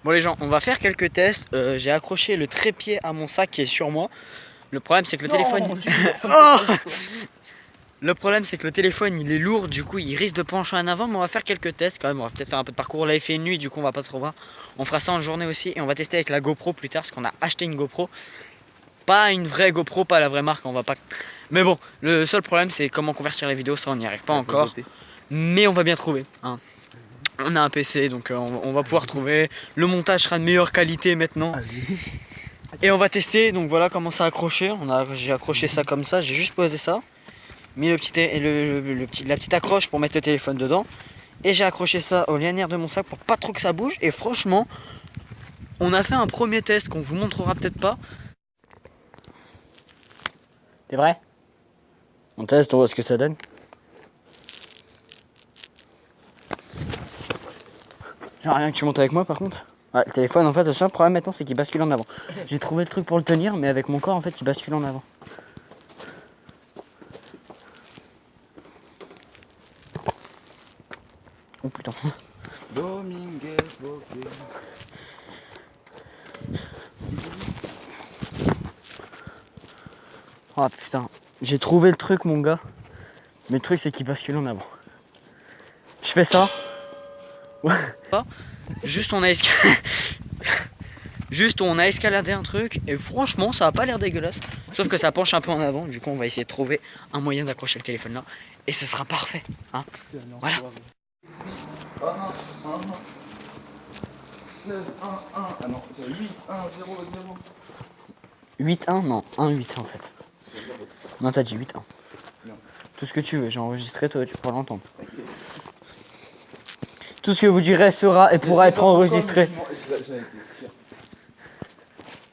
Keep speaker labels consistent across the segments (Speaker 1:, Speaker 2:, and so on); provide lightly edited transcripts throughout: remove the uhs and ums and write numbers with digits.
Speaker 1: Bon les gens, on va faire quelques tests. J'ai accroché le trépied à mon sac qui est sur moi. Le problème c'est que le téléphone... Oh le problème c'est que le téléphone il est lourd, du coup il risque de pencher en avant. Mais on va faire quelques tests quand même, on va peut-être faire un peu de parcours. On l'avait fait une nuit, du coup on va pas trop voir. On fera ça en journée aussi et on va tester avec la GoPro plus tard. Parce qu'on a acheté une GoPro. Pas une vraie GoPro, pas la vraie marque, on va pas... Mais bon, le seul problème c'est comment convertir les vidéos, ça on n'y arrive pas encore. Mais on va bien trouver, hein. On a un PC donc on va pouvoir trouver. Le montage sera de meilleure qualité maintenant. Et on va tester, donc voilà comment ça accroché. J'ai accroché ça comme ça, j'ai juste posé ça. Mis la petite accroche pour mettre le téléphone dedans. Et j'ai accroché ça aux linéaires de mon sac pour pas trop que ça bouge. Et franchement, on a fait un premier test qu'on vous montrera peut-être pas. C'est vrai? On teste, on voit ce que ça donne. J'aimerais rien que tu montes avec moi par contre. Ouais, le téléphone en fait, le seul problème maintenant c'est qu'il bascule en avant. J'ai trouvé le truc pour le tenir, mais avec mon corps en fait il bascule en avant. Oh putain.
Speaker 2: Dominguez, Bocquet.
Speaker 1: Oh putain, j'ai trouvé le truc mon gars. Mais le truc c'est qu'il bascule en avant. Je fais ça. Ouais. Juste on a escaladé un truc et franchement ça a pas l'air dégueulasse. Sauf que ça penche un peu en avant. Du coup on va essayer de trouver un moyen d'accrocher le téléphone là. Et ce sera parfait. Hein, voilà.
Speaker 2: 9, 1, 1. Ah non, 8, 1, 0, 0.
Speaker 1: 8-1 non, 1-8 en fait. Non t'as dit 8-1.
Speaker 2: Non.
Speaker 1: Tout ce que tu veux, j'ai enregistré, toi tu pourras l'entendre. Tout ce que vous direz sera et pourra être enregistré.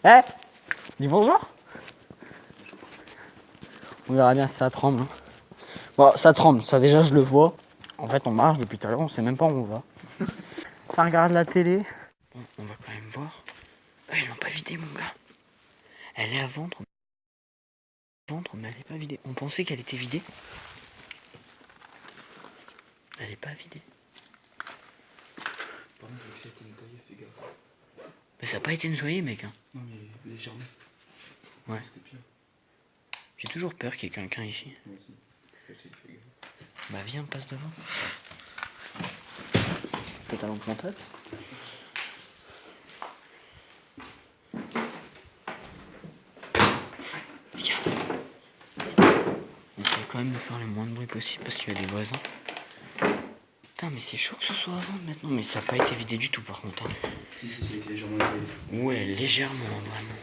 Speaker 1: Eh, dis bonjour. On verra bien si ça tremble. Hein. Bon, ça tremble, ça déjà je le vois. En fait, on marche depuis tout à l'heure, on sait même pas où on va. Ça regarde la télé. Bon, on va quand même voir. Ils l'ont pas vidée, mon gars. Elle est à vendre. Mais elle est pas vidée. On pensait qu'elle était vidée. Elle est pas vidée.
Speaker 2: Par contre, ça a été nettoyé, fais gaffe.
Speaker 1: Mais ça a pas été nettoyé, mec. Hein.
Speaker 2: Non, mais légèrement.
Speaker 1: Ouais.
Speaker 2: C'était pire.
Speaker 1: J'ai toujours peur qu'il y ait quelqu'un ici.
Speaker 2: Moi aussi. Ça, je t'ai dit, fais gaffe.
Speaker 1: Bah viens, passe devant. T'as ta lampe mentale? Regarde. On essaie quand même de faire le moins de bruit possible parce qu'il y a des voisins. Putain mais c'est chaud que ce soit à vendre maintenant. Mais ça n'a pas été vidé du tout par contre. Hein.
Speaker 2: Si, ça a été légèrement nettoyé.
Speaker 1: Ouais, légèrement vraiment.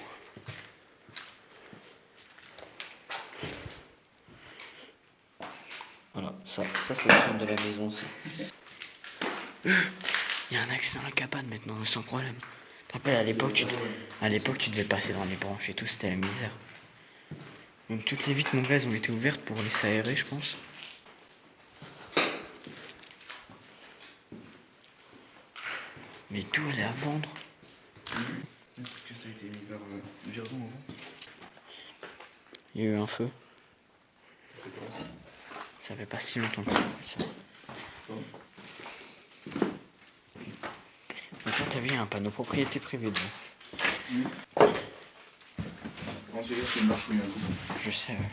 Speaker 1: Voilà, ça c'est le truc de la maison aussi. Il y a un accès dans la cabane maintenant, sans problème. Tu te rappelles, à l'époque, tu devais passer dans les branches et tout, c'était la misère. Donc toutes les vitres, mon gars, elles ont été ouvertes pour laisser aérer, je pense. Mais tout, elle est à vendre.
Speaker 2: Peut-être que ça a été mis vers Virdon avant.
Speaker 1: Il y a eu un feu.
Speaker 2: C'est pas ça.
Speaker 1: Ça fait pas si longtemps que ça. Maintenant, t'as vu, il y a un panneau propriété privée devant.
Speaker 2: Non, c'est une marchouille un coup.
Speaker 1: Je sais, ouais.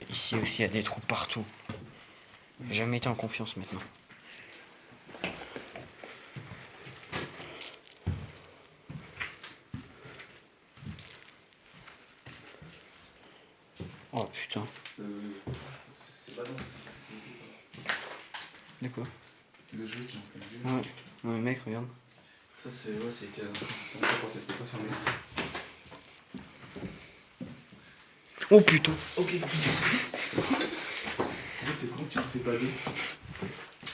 Speaker 1: Ici aussi, il y a des trous partout. J'ai jamais été en confiance maintenant. Oh putain.
Speaker 2: C'est pas dans ça.
Speaker 1: De quoi?
Speaker 2: Le jeu qui est en plein
Speaker 1: Ouais. Ouais, mec, regarde.
Speaker 2: Ça, c'est. Ouais, c'était. La porte était pas fermée.
Speaker 1: Oh putain.
Speaker 2: Ok, en fait, t'es con, tu le fais pas deux.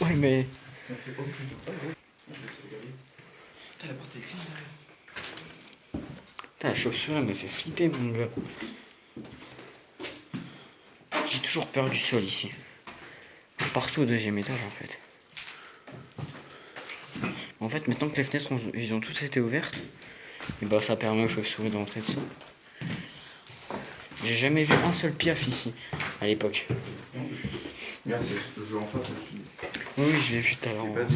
Speaker 1: Ouais, mais.
Speaker 2: Tu as fait oh putain. Oh, ouais. Je vais essayer de regarder. Putain, la porte est clean derrière.
Speaker 1: Putain, la chauve-souris, elle me fait flipper, mon gars. J'ai toujours peur du sol ici. Partout au deuxième étage, en fait. En fait, maintenant que les fenêtres ils ont toutes été ouvertes, et bah ça permet aux chauves-souris d'entrer de ça. J'ai jamais vu un seul piaf ici, à l'époque.
Speaker 2: Regarde, c'est le jeu en face.
Speaker 1: Oui, je l'ai vu tout à l'heure.
Speaker 2: C'est pas de...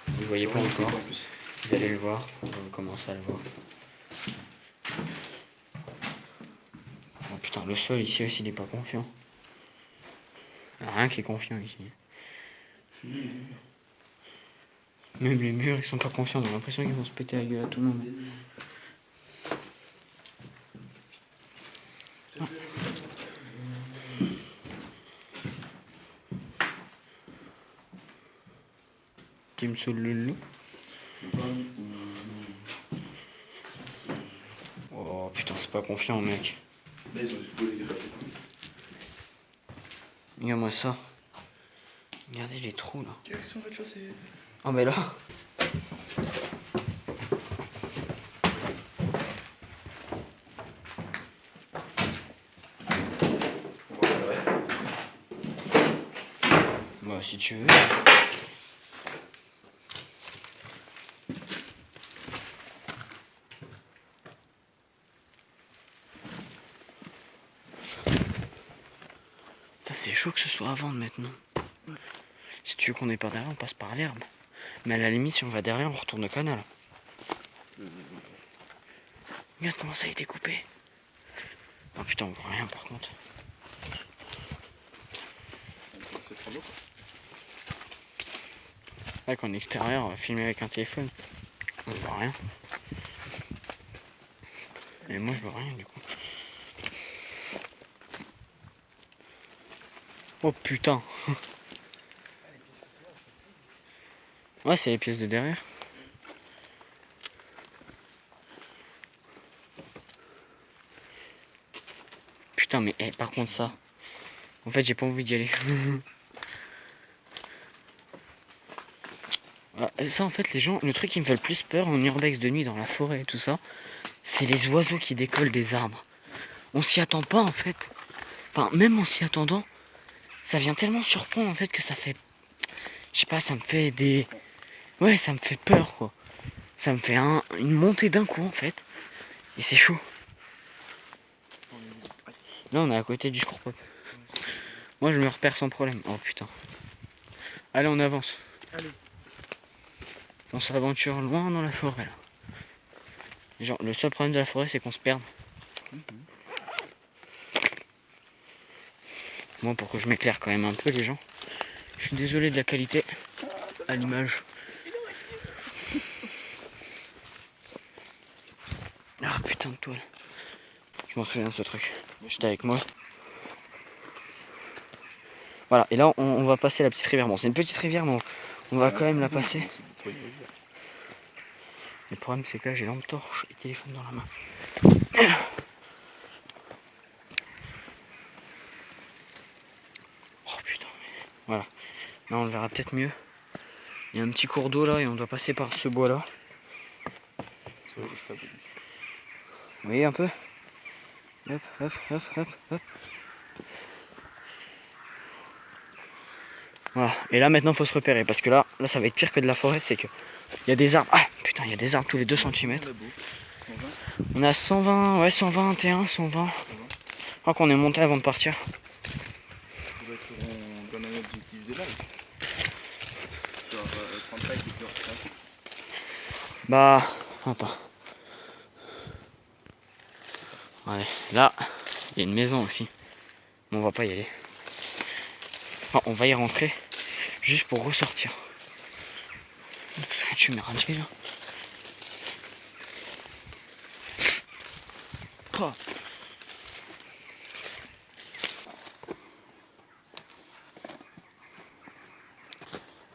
Speaker 1: Vous le voyez pas encore.
Speaker 2: En plus.
Speaker 1: Vous allez le voir. On va commencer à le voir. Oh putain, le sol ici aussi, il est pas confiant. Il y a rien qui est confiant ici. Même les murs, ils sont pas confiants. On a l'impression qu'ils vont se péter la gueule à tout le monde. Ah. Team Soulou. Oh putain, c'est pas confiant, mec.
Speaker 2: Là, ils ont du sous les faits.
Speaker 1: Regarde-moi ça. Regardez les trous là.
Speaker 2: Direction rez-de-chaussée.
Speaker 1: Oh mais là.
Speaker 2: On va regarder.
Speaker 1: Bah si tu veux. C'est chaud que ce soit à vendre maintenant. Si tu veux qu'on est pas derrière, on passe par l'herbe. Mais à la limite, si on va derrière, on retourne au canal. Regarde comment ça a été coupé. Oh putain, on voit rien par contre.
Speaker 2: C'est trop lourd.
Speaker 1: Là, quand on est extérieur, filmer avec un téléphone, on voit rien. Et moi, je vois rien du coup. Oh putain. Ouais, c'est les pièces de derrière. Putain, mais par contre ça. En fait, j'ai pas envie d'y aller. Ça, en fait, les gens, le truc qui me fait le plus peur en urbex de nuit dans la forêt et tout ça, c'est les oiseaux qui décollent des arbres. On s'y attend pas en fait. Enfin, même en s'y attendant, ça vient tellement surprendre en fait que ça fait. Je sais pas, ça me fait des. Ouais, ça me fait peur quoi. Ça me fait une montée d'un coup en fait. Et c'est chaud. Là, on est à côté du Scourpop. Moi, je me repère sans problème. Oh putain. Allez, on avance.
Speaker 2: Allez.
Speaker 1: On s'aventure loin dans la forêt là. Genre, le seul problème de la forêt, c'est qu'on se perde. Moi, pour que je m'éclaire quand même un peu, les gens. Je suis désolé de la qualité à l'image. Ah putain de toile. Je m'en souviens de ce truc. J'étais avec moi. Voilà, et là on va passer la petite rivière. Bon, c'est une petite rivière, mais on va quand même la passer. Le problème, c'est que là j'ai lampe torche et téléphone dans la main. Oh putain, voilà. Là on le verra peut-être mieux. Il y a un petit cours d'eau là et on doit passer par ce bois là. Vous voyez un peu? Hop, hop, hop, hop, hop. Voilà, et là maintenant faut se repérer parce que là ça va être pire que de la forêt, c'est que il y a des arbres. Ah putain, il y a des arbres tous les 2 cm. On a 120, ouais 121, 120. Je crois qu'on est monté avant de partir.
Speaker 2: On doit être dans un objectif de balle. Genre 35 et puis 30.
Speaker 1: Bah, attends. Ouais, là, il y a une maison aussi. Mais on va pas y aller. Enfin, on va y rentrer juste pour ressortir. Tu m'es radié là. Oh.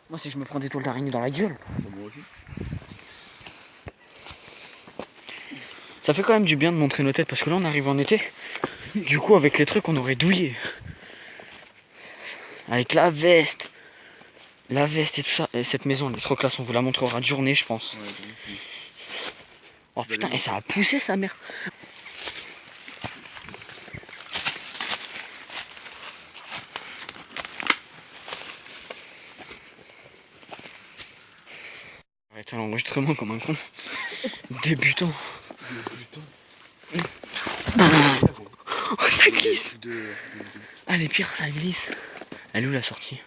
Speaker 1: Moi, si je me prends des toiles d'araignée dans la gueule.
Speaker 2: Moi aussi.
Speaker 1: Ça fait quand même du bien de montrer nos têtes parce que là on arrive en été. Du coup avec les trucs on aurait douillé. Avec la veste et tout ça. Et cette maison elle est trop classe, on vous la montrera de journée je pense.
Speaker 2: Ouais,
Speaker 1: Oh putain, et ça a poussé sa mère. Arrête l'enregistrement comme un con. Débutant. Oh ça glisse. Ah les pires ça glisse. Elle est où la sortie?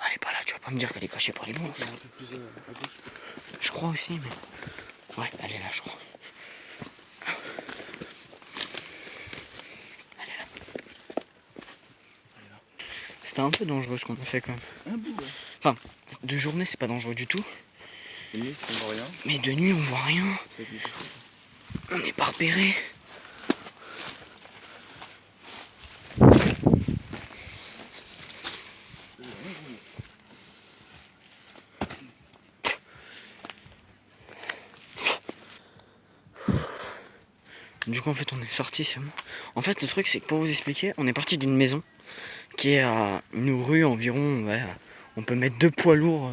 Speaker 1: Elle est pas là, tu vas pas me dire qu'elle est cachée par les bons.
Speaker 2: Un peu plus à gauche.
Speaker 1: Je crois aussi, mais... Ouais, elle est là, je crois. Elle est là. C'était un peu dangereux ce qu'on a fait quand même.
Speaker 2: Un bout, ouais.
Speaker 1: Enfin, de journée, c'est pas dangereux du tout.
Speaker 2: Et nuit, c'est qu'on voit rien.
Speaker 1: Mais de nuit, on voit rien.
Speaker 2: C'est ça qui est difficile.
Speaker 1: On n'est pas repéré. Du coup, en fait, on est sorti, c'est bon. En fait, le truc, c'est que pour vous expliquer, on est parti d'une maison qui est à une rue environ, ouais, on peut mettre 2 poids lourds,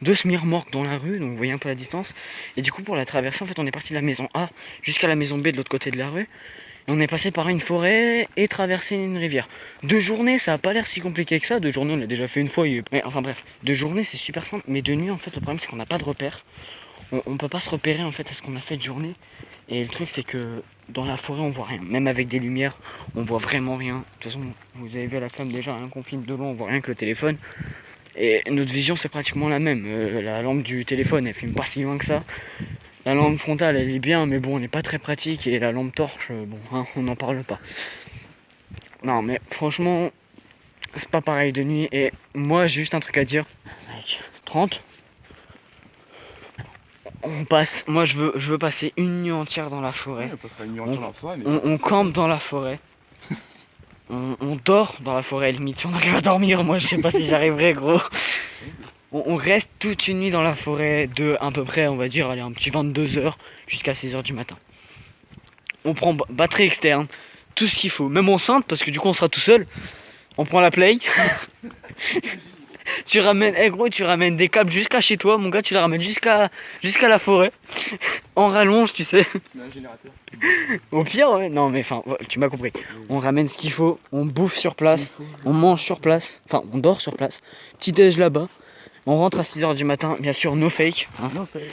Speaker 1: 2 semi-remorques dans la rue, donc vous voyez un peu la distance. Et du coup, pour la traverser, en fait, on est parti de la maison A jusqu'à la maison B de l'autre côté de la rue. Et on est passé par une forêt et traversé une rivière. 2 journées, ça a pas l'air si compliqué que ça. 2 journées, on l'a déjà fait une fois. Mais, enfin bref, 2 journées, c'est super simple. Mais de nuit, en fait, le problème, c'est qu'on n'a pas de repère. On peut pas se repérer, en fait, à ce qu'on a fait de journée. Et le truc, c'est que dans la forêt, on voit rien. Même avec des lumières, on voit vraiment rien. De toute façon, vous avez vu à la cam déjà, rien qu'on filme de loin, on voit rien que le téléphone. Et notre vision, c'est pratiquement la même. La lampe du téléphone, elle filme pas si loin que ça. La lampe frontale, elle est bien, mais bon, elle n'est pas très pratique. Et la lampe torche, bon, hein, on n'en parle pas. Non, mais franchement, c'est pas pareil de nuit. Et moi, j'ai juste un truc à dire. Mec, 30. On passe. Moi, je veux passer une nuit entière dans la forêt.
Speaker 2: Ouais, on passera une nuit entière dans la forêt, mais...
Speaker 1: On campe dans la forêt. On dort dans la forêt, limite. Si on arrive à dormir, moi, je sais pas si j'arriverai, gros. On reste toute une nuit dans la forêt de à peu près, on va dire, allez, un petit 22h jusqu'à 6h du matin. On prend batterie externe, tout ce qu'il faut, même enceinte, parce que du coup on sera tout seul. On prend la play. Tu ramènes, gros, tu ramènes des câbles jusqu'à chez toi, mon gars, tu les ramènes jusqu'à la forêt. En rallonge, tu sais.
Speaker 2: Tu mets un générateur.
Speaker 1: Au pire, ouais, non mais enfin, ouais, tu m'as compris. On ramène ce qu'il faut, on bouffe sur place, on mange sur place, enfin on dort sur place. Petit déj là-bas. On rentre à 6h du matin, bien sûr, no fake. Hein.
Speaker 2: Non, fait,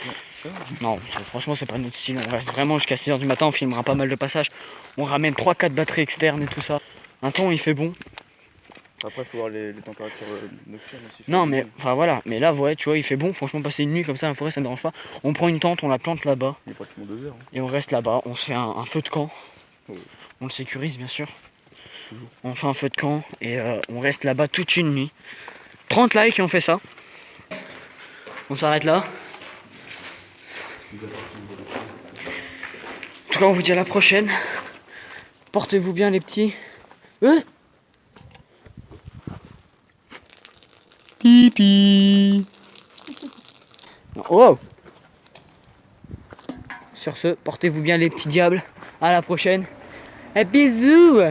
Speaker 1: Non, franchement, c'est pas notre style. On reste vraiment jusqu'à 6h du matin, on filmera pas mal de passages. On ramène 3-4 batteries externes et tout ça. Un temps, il fait bon.
Speaker 2: Après, il faut voir les températures nocturnes aussi.
Speaker 1: Non, mais enfin voilà. Mais là, ouais, tu vois, il fait bon. Franchement, passer une nuit comme ça dans la forêt, ça me dérange pas. On prend une tente, on la plante là-bas.
Speaker 2: Il est pratiquement 2 heures. Hein.
Speaker 1: Et on reste là-bas. On se fait un feu de camp.
Speaker 2: Ouais.
Speaker 1: On le sécurise, bien sûr.
Speaker 2: Toujours.
Speaker 1: On fait un feu de camp et on reste là-bas toute une nuit. 30 likes et on fait ça. On s'arrête là. En tout cas, on vous dit à la prochaine. Portez-vous bien, les petits. Pipi. Oh. Sur ce, portez-vous bien, les petits diables. À la prochaine. Et bisous.